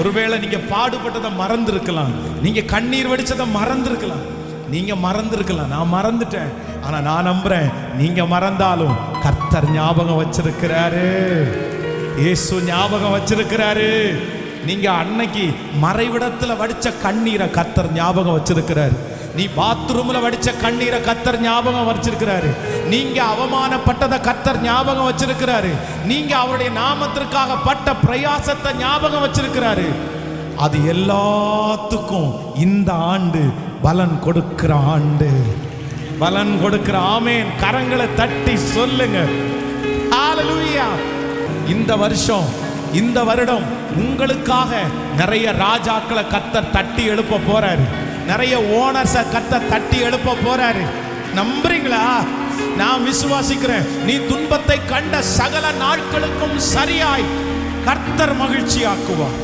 ஒருவேளை நீங்க பாடுபட்டதை மறந்துருக்கலாம், நீங்க கண்ணீர் வடிச்சதை மறந்துருக்கலாம், நீங்க மறந்துருக்கலாம். நான் மறந்துட்டேன். ஆனா நான் நம்புறேன், நீங்க மறந்தாலும் கர்த்தர் ஞாபகம் வச்சிருக்கிறாரு. இயேசு ஞாபகம் வச்சிருக்கிறாரு. நீங்க அன்னைக்கு மறைவிடத்துல வடிச்ச கண்ணீரை கர்த்தர் ஞாபகம் வச்சிருக்கிறாரு. நீ பாத்ரூம்ல வடிச்ச கண்ணீரை கர்த்தர் ஞாபகம் வச்சிருக்கிறாரு. நீங்க அவமானப்பட்டதை கர்த்தர் ஞாபகம் வச்சிருக்கிறாரு. நீங்க அவருடைய நாமத்திற்காக பட்ட பிரயாசத்தை ஞாபகம் வச்சிருக்கிறாரு. அது எல்லாத்துக்கும் இந்த ஆண்டு பலன் கொடுக்கிற ஆண்டு, பலன் கொடுக்கிற. ஆமேன். கரங்களை தட்டி சொல்லுங்க ஹல்லேலூயா. இந்த வருஷம், இந்த வருடம் உங்களுக்காக நிறைய ராஜாக்களை கர்த்தர் தட்டி எழுப்ப போறாரு. நிறைய ஓனர்ஸை கர்த்தர் தட்டி எழுப்ப போறாரு. நம்புறீங்களா? நான் விசுவாசிக்கிறேன். நீ துன்பத்தை கண்ட சகல நாட்களுக்கும் சரியாய் கர்த்தர் மகிழ்ச்சியாக்குவார்.